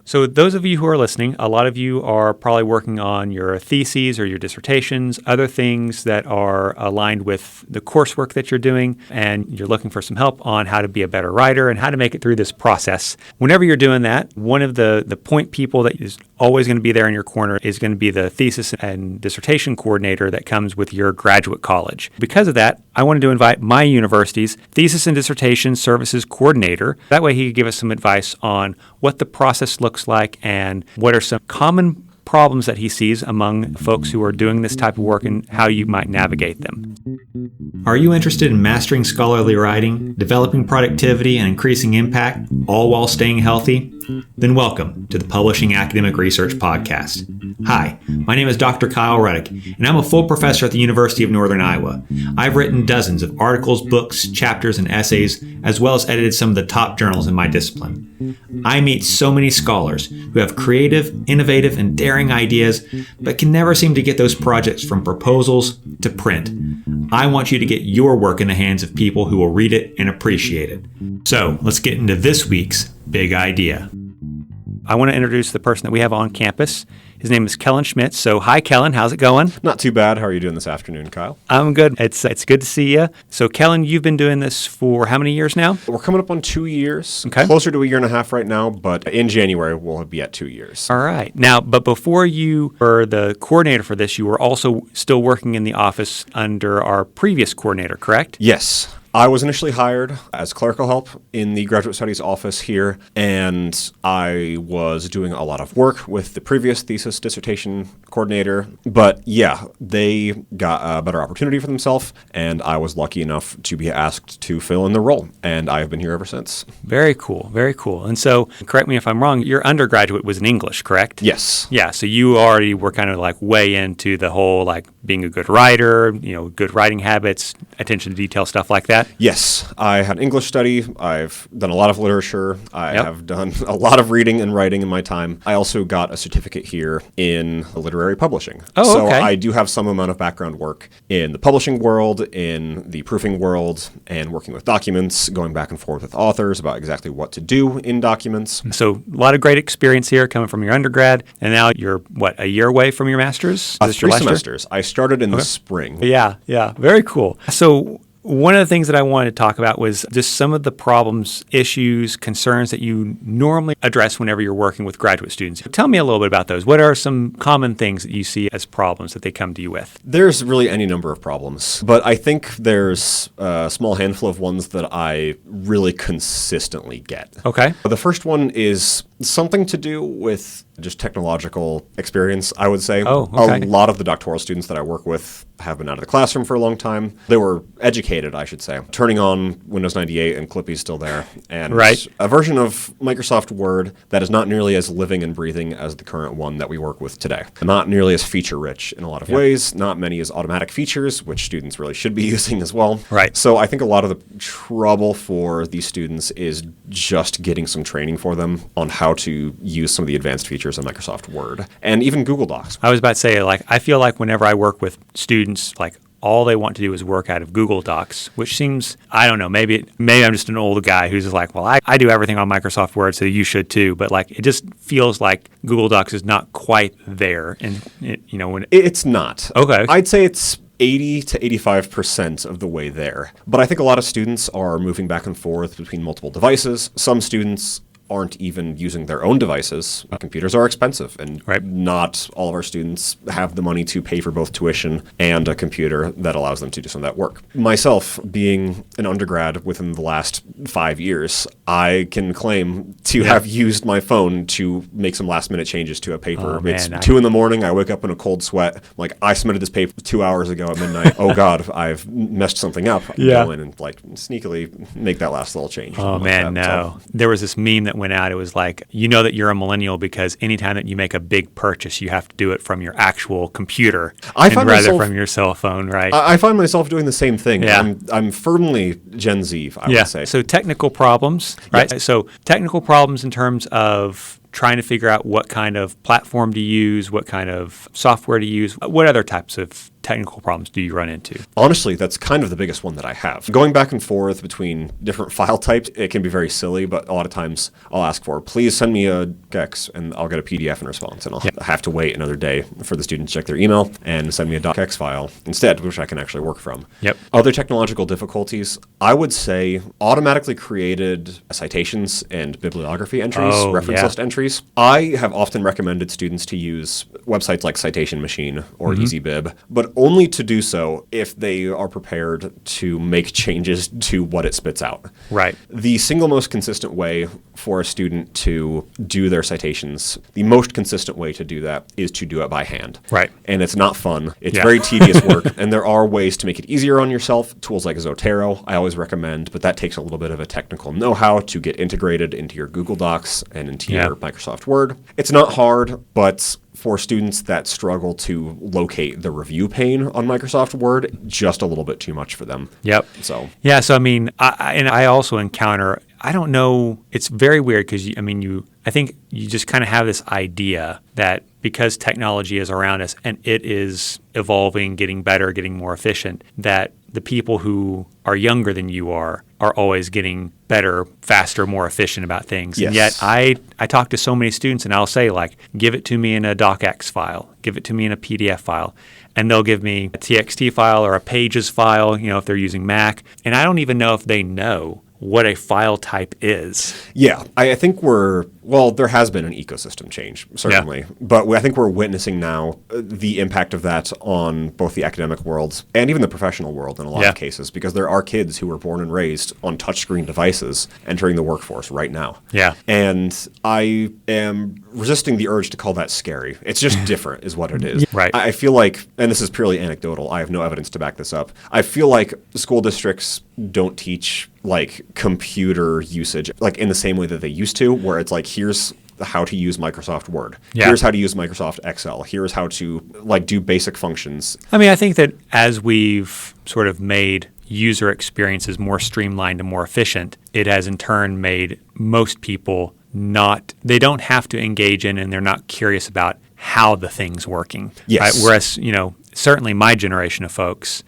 So those of you who are listening, a lot of you are probably working on your theses or your dissertations, other things that are aligned with the coursework that you're doing, and you're looking for some help on how to be a better writer and how to make it through this process. Whenever you're doing that, one of the point people that is always going to be there in your corner is going to be the Thesis and Dissertation coordinator that comes with your graduate college. Because of that, I wanted to invite my university's Thesis and Dissertation Services coordinator. That way he could give us some advice on what the process looks like and what are some common problems that he sees among folks who are doing this type of work and how you might navigate them. Are you interested in mastering scholarly writing, developing productivity, and increasing impact, all while staying healthy? Then welcome to the Publishing Academic Research Podcast. Hi, my name is Dr. Kyle Reddick, and I'm a full professor at the University of Northern Iowa. I've written dozens of articles, books, chapters, and essays, as well as edited some of the top journals in my discipline. I meet so many scholars who have creative, innovative, and daring ideas, but can never seem to get those projects from proposals to print. I want you to get your work in the hands of people who will read it and appreciate it. So let's get into this week's big idea. I want to introduce the person that we have on campus. His name is Kellen Schmidt. So hi, Kellen. How's it going? Not too bad. How are you doing this afternoon, Kyle? I'm good. It's good to see you. So Kellen, you've been doing this for how many years now? We're coming up on 2 years. Okay. Closer to a year and a half right now, but in January we'll be at 2 years. All right. Now, but before you were the coordinator for this, you were also still working in the office under our previous coordinator, correct? Yes. I was initially hired as clerical help in the graduate studies office here, and I was doing a lot of work with the previous thesis dissertation coordinator. But yeah, they got a better opportunity for themselves, and I was lucky enough to be asked to fill in the role, and I have been here ever since. Very cool. Very cool. And so, correct me if I'm wrong, your undergraduate was in English, correct? Yes. Yeah, so you already were kind of like way into the whole like being a good writer, good writing habits, attention to detail, stuff like that. Yes, I had English study. I've done a lot of literature. I have done a lot of reading and writing in my time. I also got a certificate here in literary publishing. Oh, okay. So I do have some amount of background work in the publishing world, in the proofing world, and working with documents, going back and forth with authors about exactly what to do in documents. So a lot of great experience here coming from your undergrad, and now you're, a year away from your master's? Is this your 3 last year? semesters. I started in the spring. Yeah, very cool. So one of the things that I wanted to talk about was just some of the problems, issues, concerns that you normally address whenever you're working with graduate students. Tell me a little bit about those. What are some common things that you see as problems that they come to you with? There's really any number of problems, but I think there's a small handful of ones that I really consistently get. Okay. The first one is something to do with just technological experience, I would say. Oh, okay. A lot of the doctoral students that I work with have been out of the classroom for a long time. They were educated, I should say, turning on Windows 98 and Clippy's still there. And a version of Microsoft Word that is not nearly as living and breathing as the current one that we work with today. Not nearly as feature-rich in a lot of ways, not many as automatic features, which students really should be using as well. Right. So I think a lot of the trouble for these students is just getting some training for them on how to use some of the advanced features of Microsoft Word and even Google Docs. I was about to say, I feel like whenever I work with students, all they want to do is work out of Google Docs, which seems, I don't know, maybe I'm just an old guy who's just like, well, I do everything on Microsoft Word, so you should too. But it just feels like Google Docs is not quite there. And, when it's not. Okay. I'd say it's 80 to 85% of the way there. But I think a lot of students are moving back and forth between multiple devices. Some students aren't even using their own devices. Computers are expensive, and not all of our students have the money to pay for both tuition and a computer that allows them to do some of that work. Myself, being an undergrad within the last 5 years, I can claim to have used my phone to make some last-minute changes to a paper. It's 2 in the morning. I wake up in a cold sweat. I submitted this paper 2 hours ago at midnight. Oh, God, I've messed something up. Go in and sneakily make that last little change. Oh, man, no. There was this meme that went out. It was like, that you're a millennial because anytime that you make a big purchase, you have to do it from your actual computer rather from your cell phone, right? I find myself doing the same thing. Yeah. I'm firmly Gen Z, I would say. So technical problems, right? Yes. So technical problems in terms of trying to figure out what kind of platform to use, what kind of software to use, what other types of technical problems do you run into? Honestly, that's kind of the biggest one that I have. Going back and forth between different file types, it can be very silly, but a lot of times I'll ask for, please send me a DocX, and I'll get a PDF in response, and I'll have to wait another day for the student to check their email and send me a DocX file instead, which I can actually work from. Yep. Other technological difficulties, I would say automatically created citations and bibliography entries, reference list entries. I have often recommended students to use websites like Citation Machine or EasyBib, but only to do so if they are prepared to make changes to what it spits out. Right. The single most consistent way for a student to do their citations, the most consistent way to do that is to do it by hand. Right. And it's not fun. It's very tedious work, and there are ways to make it easier on yourself. Tools like Zotero, I always recommend, but that takes a little bit of a technical know-how to get integrated into your Google Docs and into your Microsoft Word. It's not hard, but for students that struggle to locate the review pane on Microsoft Word, just a little bit too much for them. Yep. So I mean, I also encounter, I don't know, it's very weird because, I think you just kind of have this idea that because technology is around us and it is evolving, getting better, getting more efficient, that the people who are younger than you are always getting better, faster, more efficient about things. Yes. And yet I talk to so many students and I'll say, like, give it to me in a DocX file, give it to me in a PDF file. And they'll give me a TXT file or a Pages file, if they're using Mac. And I don't even know if they know what a file type is. Yeah, I think there has been an ecosystem change, certainly. But I think we're witnessing now the impact of that on both the academic world and even the professional world in a lot of cases, because there are kids who were born and raised on touchscreen devices entering the workforce right now. Yeah. And I am resisting the urge to call that scary. It's just different is what it is. Right. I feel like, and this is purely anecdotal, I have no evidence to back this up, I feel like school districts don't teach like computer usage like in the same way that they used to, where it's like, here's how to use Microsoft Word. Here's how to use Microsoft Excel. Here's how to do basic functions. I think that as we've sort of made user experiences more streamlined and more efficient, it has in turn made most people they don't have to engage in, and they're not curious about how the thing's working. Yes. Right? Whereas, certainly my generation of folks,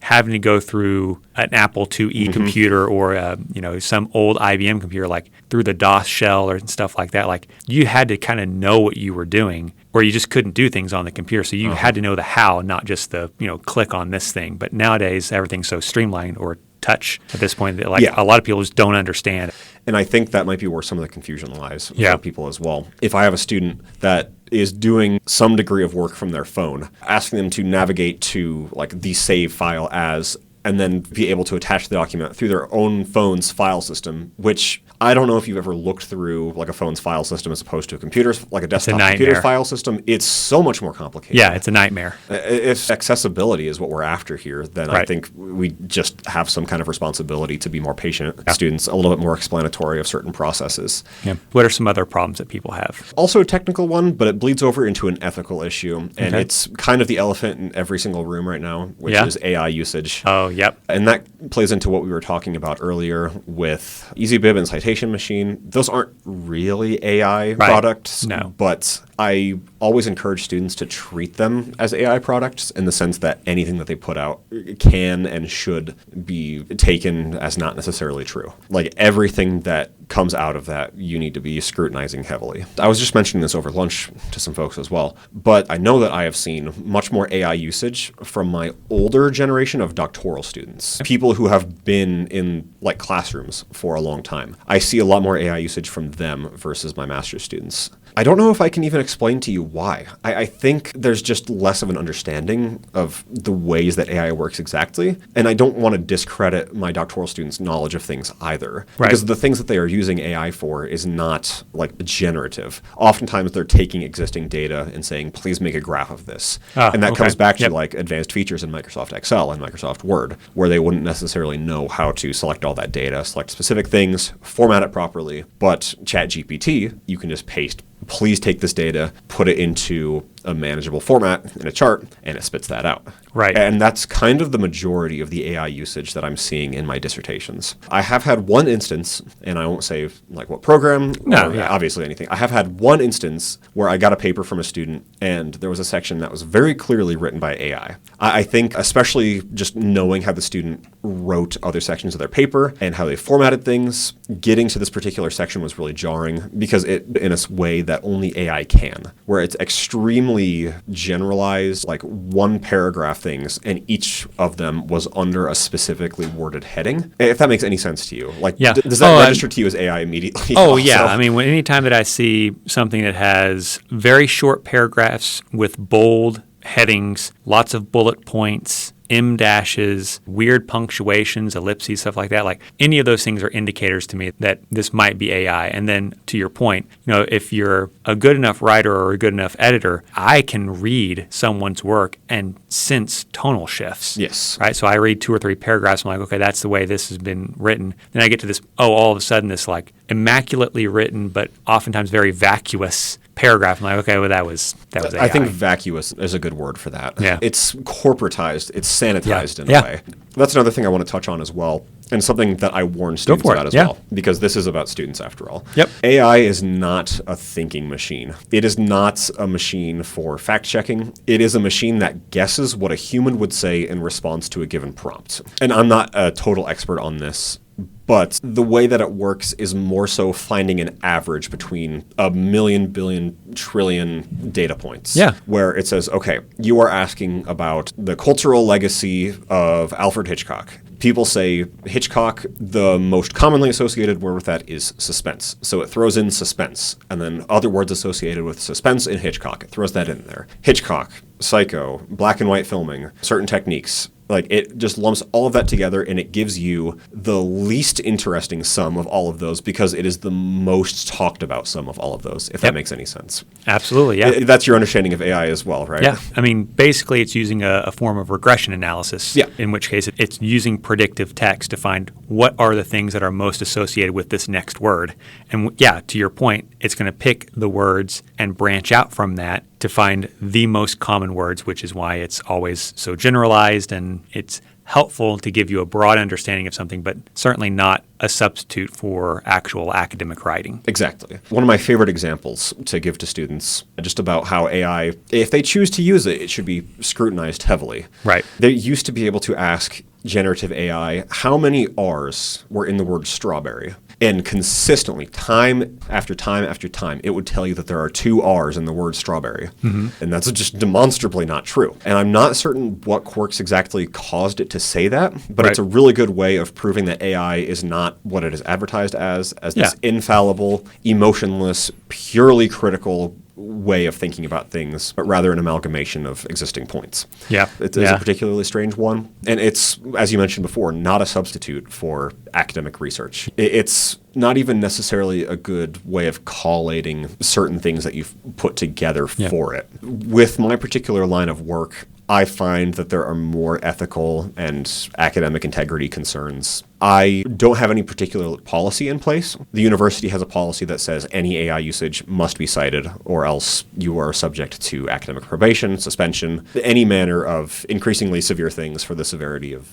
having to go through an Apple IIe computer or, some old IBM computer, like through the DOS shell or stuff like that, like you had to kind of know what you were doing, or you just couldn't do things on the computer. So you had to know the how, not just the, click on this thing. But nowadays, everything's so streamlined, or touch at this point that a lot of people just don't understand. And I think that might be where some of the confusion lies for people as well. If I have a student that is doing some degree of work from their phone, asking them to navigate to the save file as, and then be able to attach the document through their own phone's file system, which I don't know if you've ever looked through a phone's file system as opposed to a computer's, a desktop computer file system. It's so much more complicated. Yeah, it's a nightmare. If accessibility is what we're after here, then I think we just have some kind of responsibility to be more patient with students, a little bit more explanatory of certain processes. Yeah. What are some other problems that people have? Also a technical one, but it bleeds over into an ethical issue. And it's kind of the elephant in every single room right now, which is AI usage. Oh, yep. And that plays into what we were talking about earlier with EasyBib and Citation Machine. Those aren't really AI products, but I always encourage students to treat them as AI products in the sense that anything that they put out can and should be taken as not necessarily true. Everything that comes out of that, you need to be scrutinizing heavily. I was just mentioning this over lunch to some folks as well, but I know that I have seen much more AI usage from my older generation of doctoral students, people who have been in classrooms for a long time. I see a lot more AI usage from them versus my master's students. I don't know if I can even explain to you why. I think there's just less of an understanding of the ways that AI works exactly, and I don't want to discredit my doctoral students' knowledge of things either, because the things that they are using AI for is not generative. Oftentimes they're taking existing data and saying, please make a graph of this. And that comes back to advanced features in Microsoft Excel and Microsoft Word, where they wouldn't necessarily know how to select all that data, select specific things, format it properly. But ChatGPT, you can just paste, please take this data, put it into a manageable format in a chart, and it spits that out. Right. And that's kind of the majority of the AI usage that I'm seeing in my dissertations. I have had one instance, and I won't say like what program, obviously anything. I have had one instance where I got a paper from a student, and there was a section that was very clearly written by AI. I think especially just knowing how the student wrote other sections of their paper and how they formatted things, getting to this particular section was really jarring because it, in a way that only AI can, where it's extremely generalized, like one paragraph things, and each of them was under a specifically worded heading. If that makes any sense to you. Like, does that register to you as AI immediately? Oh, yeah. I mean, anytime that I see something that has very short paragraphs with bold headings, lots of bullet points, dashes, weird punctuations, ellipses, stuff like that. Like any of those things are indicators to me that this might be AI. And then to your point, if you're a good enough writer or a good enough editor, I can read someone's work and sense tonal shifts. Yes. Right. So I read 2 or 3 paragraphs. I'm like, okay, that's the way this has been written. Then I get to this, all of a sudden this like immaculately written, but oftentimes very vacuous paragraph. I'm like, okay, well, that was AI. I think vacuous is a good word for that. Yeah. It's corporatized, it's sanitized in a way. That's another thing I want to touch on as well, and something that I warn students about as well, because this is about students after all. Yep. AI is not a thinking machine. It is not a machine for fact-checking. It is a machine that guesses what a human would say in response to a given prompt. And I'm not a total expert on this, but the way that it works is more so finding an average between a million, billion, trillion data points. Yeah. Where it says, okay, you are asking about the cultural legacy of Alfred Hitchcock. People say Hitchcock, the most commonly associated word with that is suspense. So it throws in suspense, and then other words associated with suspense in Hitchcock. It throws that in there. Hitchcock, Psycho, black and white filming, certain techniques. Like it just lumps all of that together, and it gives you the least interesting sum of all of those because it is the most talked about sum of all of those, if that makes any sense. Absolutely, yeah. That's your understanding of AI as well, right? Yeah. I mean, basically it's using a form of regression analysis, in which case it's using predictive text to find what are the things that are most associated with this next word. And to your point, it's going to pick the words and branch out from that to find the most common words, which is why it's always so generalized, and it's helpful to give you a broad understanding of something, but certainly not a substitute for actual academic writing. Exactly. One of my favorite examples to give to students just about how AI, if they choose to use it, it should be scrutinized heavily. Right. They used to be able to ask generative AI how many R's were in the word strawberry. And consistently, time after time after time, it would tell you that there are 2 R's in the word strawberry. Mm-hmm. And that's just demonstrably not true. And I'm not certain what quirks exactly caused it to say that, but it's a really good way of proving that AI is not what it is advertised as this infallible, emotionless, purely critical way of thinking about things, but rather an amalgamation of existing points. Yeah. It's a particularly strange one. And it's, as you mentioned before, not a substitute for academic research. It's not even necessarily a good way of collating certain things that you've put together for it. With my particular line of work, I find that there are more ethical and academic integrity concerns. I don't have any particular policy in place. The university has a policy that says any AI usage must be cited, or else you are subject to academic probation, suspension, any manner of increasingly severe things for the severity of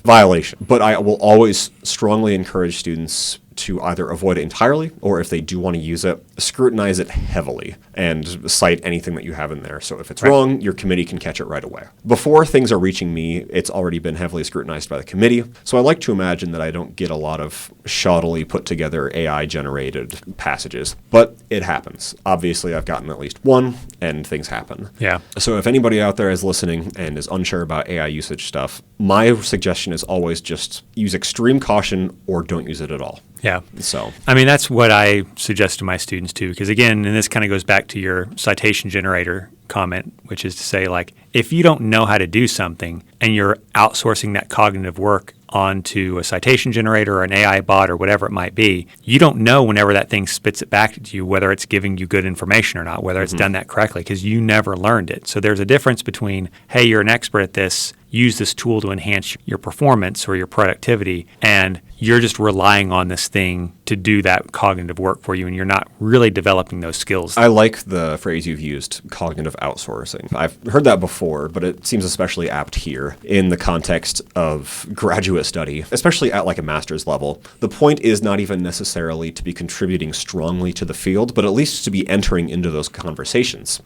violation. But I will always strongly encourage students to either avoid it entirely, or if they do want to use it, scrutinize it heavily and cite anything that you have in there. So if it's wrong, your committee can catch it right away. Before things are reaching me, it's already been heavily scrutinized by the committee. So I like to imagine that I don't get a lot of shoddily put together AI-generated passages, but it happens. Obviously, I've gotten at least one, and things happen. Yeah. So if anybody out there is listening and is unsure about AI usage stuff, my suggestion is always just use extreme caution or don't use it at all. Yeah. So, I mean, that's what I suggest to my students too, because again, and this kind of goes back to your citation generator comment, which is to say, like, if you don't know how to do something and you're outsourcing that cognitive work onto a citation generator or an AI bot or whatever it might be, you don't know whenever that thing spits it back to you whether it's giving you good information or not, whether it's done that correctly, because you never learned it. So there's a difference between, hey, you're an expert at this, use this tool to enhance your performance or your productivity, and you're just relying on this thing to do that cognitive work for you, and you're not really developing those skills. I like the phrase you've used, cognitive outsourcing. I've heard that before, but it seems especially apt here in the context of graduate study, especially at like a master's level. The point is not even necessarily to be contributing strongly to the field, but at least to be entering into those conversations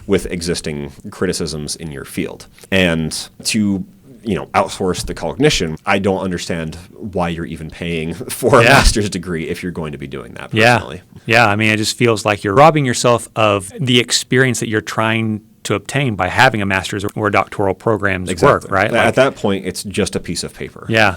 with existing criticisms in your field. And to outsource the cognition, I don't understand why you're even paying for a master's degree if you're going to be doing that personally. Yeah, I mean, it just feels like you're robbing yourself of the experience that you're trying to obtain by having a master's or doctoral program's work, right? At that point, it's just a piece of paper. Yeah.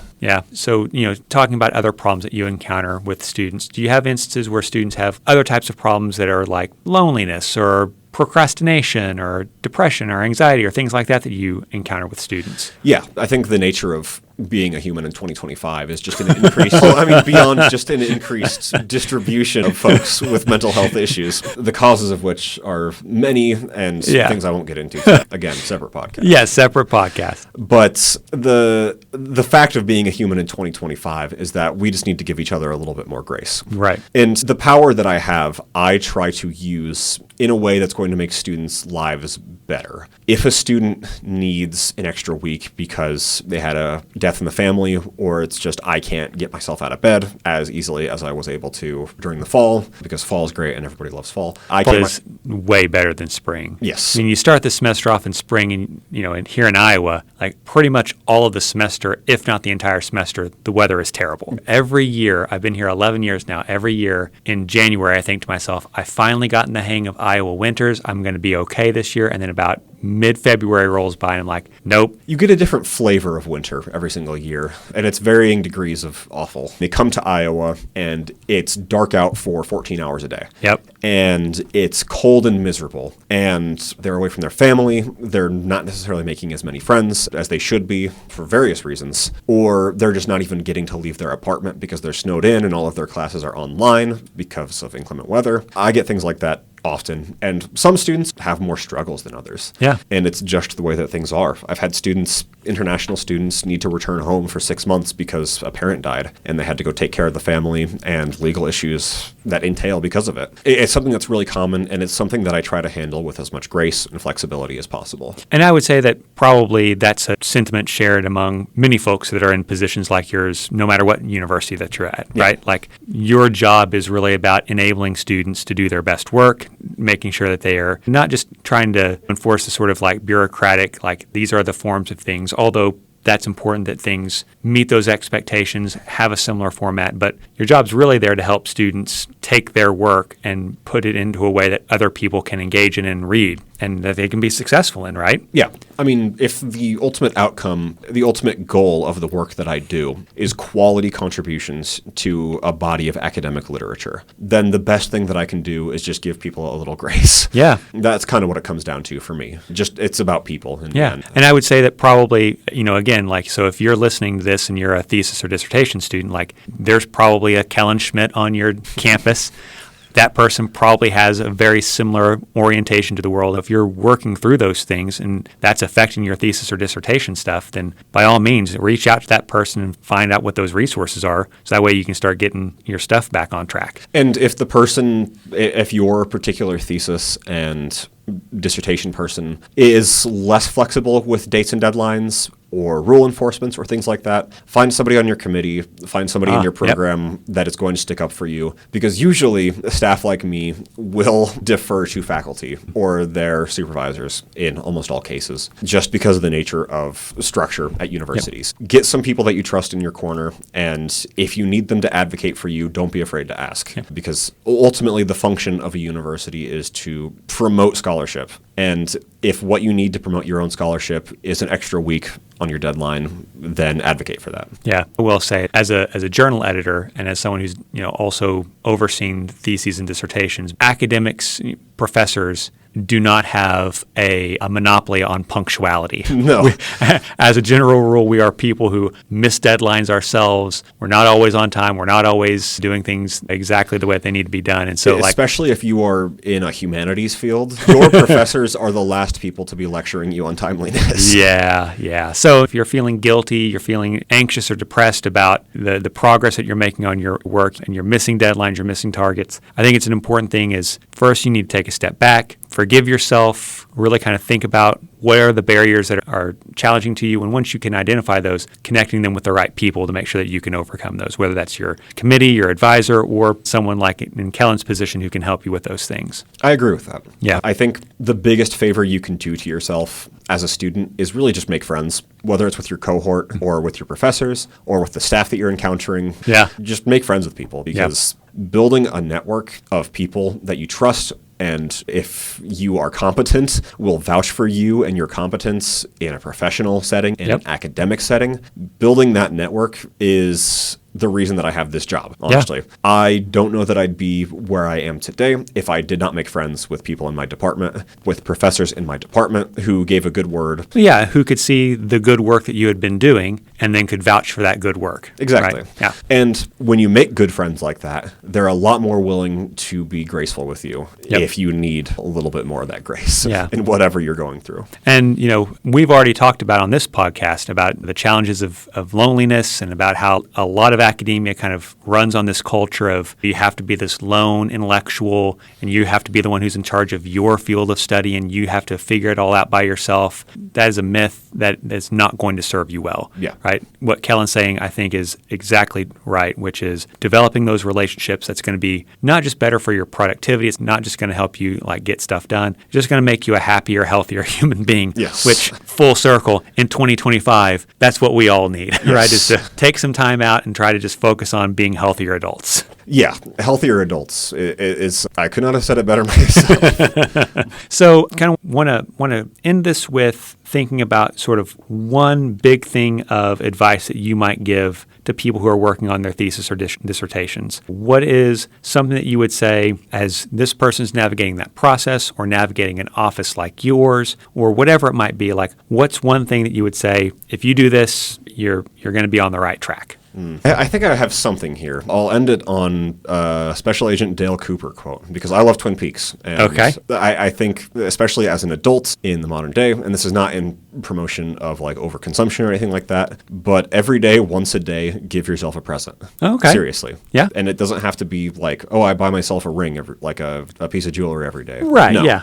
So, talking about other problems that you encounter with students, do you have instances where students have other types of problems that are like loneliness or procrastination or depression or anxiety or things like that you encounter with students? Yeah, I think the nature of being a human in 2025 is just an increased, beyond just an increased distribution of folks with mental health issues, the causes of which are many and things I won't get into. Again, separate podcast. Yeah, separate podcast. But the fact of being a human in 2025 is that we just need to give each other a little bit more grace. Right. And the power that I have, I try to use in a way that's going to make students' lives better. If a student needs an extra week because they had a death in the family, or it's just I can't get myself out of bed as easily as I was able to during the fall, because fall is great and everybody loves fall. Fall is way better than spring. Yes. I mean, you start the semester off in spring, and and here in Iowa, like pretty much all of the semester, if not the entire semester, the weather is terrible. Every year, I've been here 11 years now, every year in January, I think to myself, I finally gotten the hang of Iowa winters. I'm going to be okay this year. And then about mid-February rolls by and I'm like, nope. You get a different flavor of winter every single year, and it's varying degrees of awful. They come to Iowa and it's dark out for 14 hours a day. Yep. And it's cold and miserable, and they're away from their family. They're not necessarily making as many friends as they should be for various reasons, or they're just not even getting to leave their apartment because they're snowed in and all of their classes are online because of inclement weather. I get things like that often, and some students have more struggles than others. Yeah. And it's just the way that things are. I've had students, international students, need to return home for 6 months because a parent died, and they had to go take care of the family and legal issues that entail because of it. It's something that's really common, and it's something that I try to handle with as much grace and flexibility as possible. And I would say that probably that's a sentiment shared among many folks that are in positions like yours, no matter what university that you're at, right? Like your job is really about enabling students to do their best work, making sure that they are not just trying to enforce the sort of like bureaucratic, like these are the forms of things, although that's important that things meet those expectations, have a similar format, but your job's really there to help students take their work and put it into a way that other people can engage in and read and that they can be successful in, right? Yeah. I mean, if the ultimate outcome, the ultimate goal of the work that I do is quality contributions to a body of academic literature, then the best thing that I can do is just give people a little grace. Yeah. That's kind of what it comes down to for me. Just, it's about people. And I would say that probably, again, like, so if you're listening to this and you're a thesis or dissertation student, like there's probably a Kellen Schmidt on your campus. That person probably has a very similar orientation to the world. If you're working through those things and that's affecting your thesis or dissertation stuff, then by all means, reach out to that person and find out what those resources are. So that way you can start getting your stuff back on track. And if your particular thesis and dissertation person is less flexible with dates and deadlines or rule enforcements or things like that, find somebody on your committee, find somebody in your program that is going to stick up for you, because usually staff like me will defer to faculty or their supervisors in almost all cases, just because of the nature of structure at universities. Get some people that you trust in your corner, and if you need them to advocate for you, don't be afraid to ask, because ultimately the function of a university is to promote scholarship. And if what you need to promote your own scholarship is an extra week on your deadline, then advocate for that. Yeah, I will say, as a journal editor and as someone who's also overseen theses and dissertations, academics, professors, do not have a monopoly on punctuality. No. As a general rule, we are people who miss deadlines ourselves. We're not always on time. We're not always doing things exactly the way they need to be done. And so, especially if you are in a humanities field, your professors are the last people to be lecturing you on timeliness. Yeah. So if you're feeling guilty, you're feeling anxious or depressed about the progress that you're making on your work, and you're missing deadlines, you're missing targets, I think it's an important thing is first you need to take a step back, forgive yourself, really kind of think about what are the barriers that are challenging to you, and once you can identify those, connecting them with the right people to make sure that you can overcome those, whether that's your committee, your advisor, or someone like in Kellen's position who can help you with those things. I agree with that. Yeah. I think the biggest favor you can do to yourself as a student is really just make friends, whether it's with your cohort or with your professors or with the staff that you're encountering. Yeah. Just make friends with people, because building a network of people that you trust, and if you are competent, will vouch for you and your competence in a professional setting, in an academic setting. Building that network is the reason that I have this job, honestly. Yeah. I don't know that I'd be where I am today if I did not make friends with people in my department, with professors in my department who gave a good word. Yeah, who could see the good work that you had been doing and then could vouch for that good work. Exactly. Right? Yeah. And when you make good friends like that, they're a lot more willing to be graceful with you if you need a little bit more of that grace in whatever you're going through. And, we've already talked about on this podcast about the challenges of loneliness, and about how a lot of academia kind of runs on this culture of you have to be this lone intellectual, and you have to be the one who's in charge of your field of study, and you have to figure it all out by yourself. That is a myth that is not going to serve you well. Yeah. Right? What Kellen's saying, I think, is exactly right, which is developing those relationships. That's going to be not just better for your productivity. It's not just going to help you get stuff done. It's just going to make you a happier, healthier human being. Yes. Which, full circle, in 2025, that's what we all need, right? Is to take some time out and try to just focus on being healthier adults. Yeah, healthier adults is I could not have said it better myself. So kind of want to end this with thinking about sort of one big thing of advice that you might give to people who are working on their thesis or dissertations. What is something that you would say as this person's navigating that process, or navigating an office like yours, or whatever it might be? What's one thing that you would say, if you do this, you're going to be on the right track? I think I have something here. I'll end it on Special Agent Dale Cooper quote, because I love Twin Peaks. And okay. I think, especially as an adult in the modern day, and this is not in promotion of overconsumption or anything like that, but every day, once a day, give yourself a present. Okay. Seriously. Yeah. And it doesn't have to be I buy myself a ring, a piece of jewelry every day. Right, no. yeah.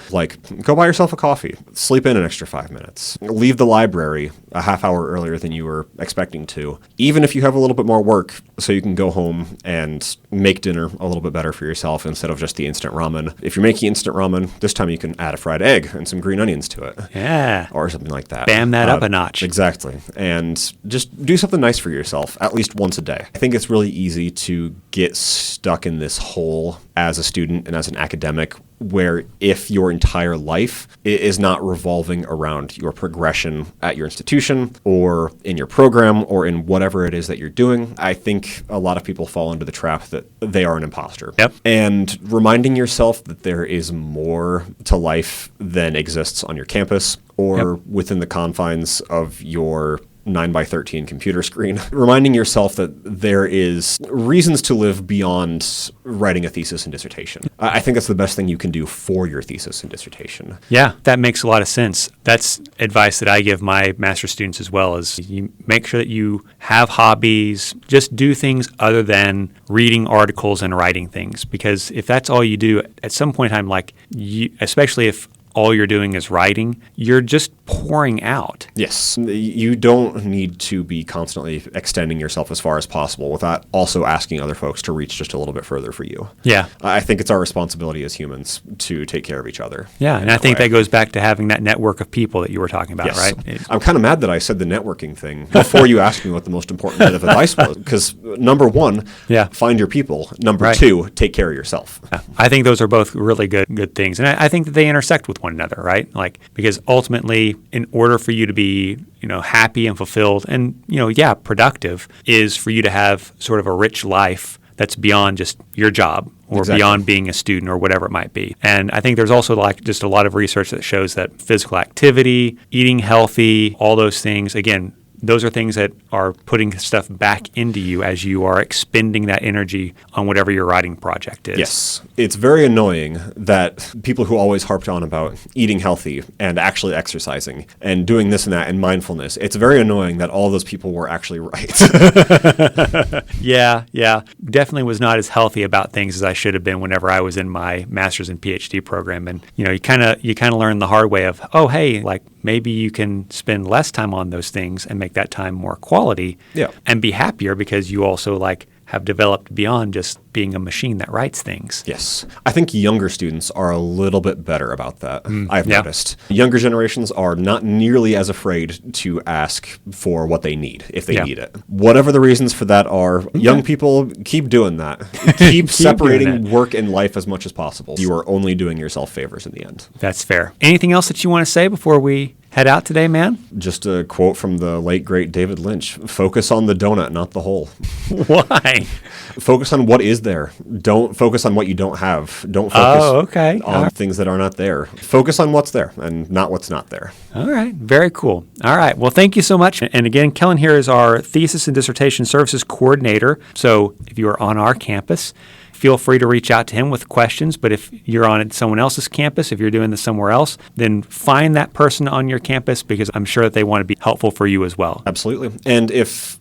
Go buy yourself a coffee. Sleep in an extra 5 minutes. Leave the library a half hour earlier than you were expecting to. Even if you have a little bit more work, so you can go home and make dinner a little bit better for yourself instead of just the instant ramen. If you're making instant ramen, this time you can add a fried egg and some green onions to it. Yeah. Or something like that. Bam that up a notch. Exactly. And just do something nice for yourself at least once a day. I think it's really easy to get stuck in this hole as a student and as an academic, where if your entire life is not revolving around your progression at your institution or in your program or in whatever it is that you're doing, I think a lot of people fall into the trap that they are an imposter. Yep. And reminding yourself that there is more to life than exists on your campus or within the confines of your 9x13 computer screen, reminding yourself that there is reasons to live beyond writing a thesis and dissertation. I think that's the best thing you can do for your thesis and dissertation. Yeah, that makes a lot of sense. That's advice that I give my master's students as well, is you make sure that you have hobbies, just do things other than reading articles and writing things. Because if that's all you do, at some point in time, especially if all you're doing is writing, you're just pouring out. Yes. You don't need to be constantly extending yourself as far as possible without also asking other folks to reach just a little bit further for you. Yeah. I think it's our responsibility as humans to take care of each other. Yeah, and I think that goes back to having that network of people that you were talking about, right? I'm kind of mad that I said the networking thing before you asked me what the most important bit of advice was, because number one, find your people. Number two, take care of yourself. Yeah. I think those are both really good things, and I think that they intersect with one another, right? Because ultimately, in order for you to be, happy and fulfilled and, productive, is for you to have sort of a rich life that's beyond just your job or Exactly. beyond being a student or whatever it might be. And I think there's also like just a lot of research that shows that physical activity, eating healthy, all those things, again, those are things that are putting stuff back into you as you are expending that energy on whatever your writing project is. Yes. It's very annoying that people who always harped on about eating healthy and actually exercising and doing this and that and mindfulness, it's very annoying that all those people were actually right. Yeah. Definitely was not as healthy about things as I should have been whenever I was in my master's and PhD program. And, you kind of learn the hard way of, oh, hey, like maybe you can spend less time on those things and make that time more quality and be happier because you also like have developed beyond just being a machine that writes things. Yes. I think younger students are a little bit better about that. I've noticed. Younger generations are not nearly as afraid to ask for what they need if they need it. Whatever the reasons for that are, young people, keep doing that. Keep separating work and life as much as possible. You are only doing yourself favors in the end. That's fair. Anything else that you want to say before we head out today, man? Just a quote from the late, great David Lynch. Focus on the donut, not the hole. Why? Focus on what is there. Don't focus on what you don't have. Don't focus on things that are not there. Focus on what's there and not what's not there. All right. Very cool. All right. Well, thank you so much. And again, Kellen here is our Thesis and Dissertation Services Coordinator. So if you are on our campus, feel free to reach out to him with questions. But if you're on someone else's campus, if you're doing this somewhere else, then find that person on your campus because I'm sure that they want to be helpful for you as well. Absolutely. And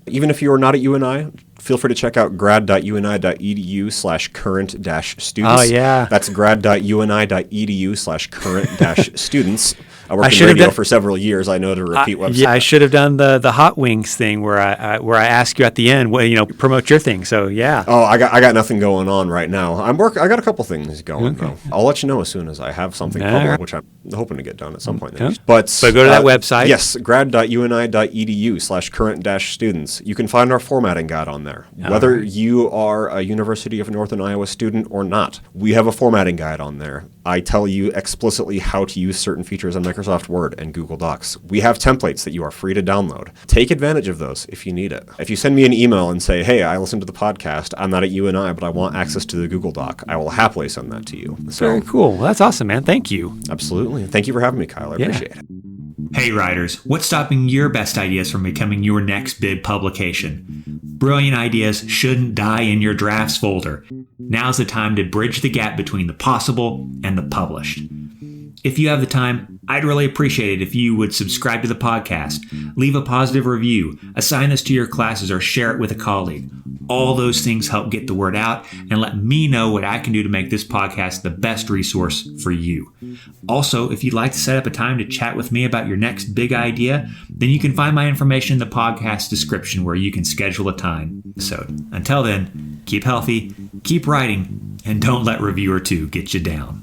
even if you are not at UNI, feel free to check out grad.uni.edu/current-students. Oh, yeah. That's grad.uni.edu/current-students. I worked in radio for several years. I know to repeat websites. Yeah, I should have done the hot wings thing where I ask you at the end, promote your thing. So yeah. Oh, I got nothing going on right now. I got a couple things going though. I'll let you know as soon as I have something public, which I'm hoping to get done at some point. But go to that website. Yes, grad.uni.edu/current-students. You can find our formatting guide on there. Whether you are a University of Northern Iowa student or not, we have a formatting guide on there. I tell you explicitly how to use certain features on Microsoft Word and Google Docs. We have templates that you are free to download. Take advantage of those if you need it. If you send me an email and say, hey, I listened to the podcast, I'm not at UNI, but I want access to the Google Doc, I will happily send that to you. So, very cool. Well, that's awesome, man. Thank you. Absolutely. Thank you for having me, Kyle. I appreciate it. Hey writers, what's stopping your best ideas from becoming your next big publication? Brilliant ideas shouldn't die in your drafts folder. Now's the time to bridge the gap between the possible and the published. If you have the time, I'd really appreciate it if you would subscribe to the podcast, leave a positive review, assign this to your classes, or share it with a colleague. All those things help get the word out and let me know what I can do to make this podcast the best resource for you. Also, if you'd like to set up a time to chat with me about your next big idea, then you can find my information in the podcast description where you can schedule a time. So until then, keep healthy, keep writing, and don't let reviewer 2 get you down.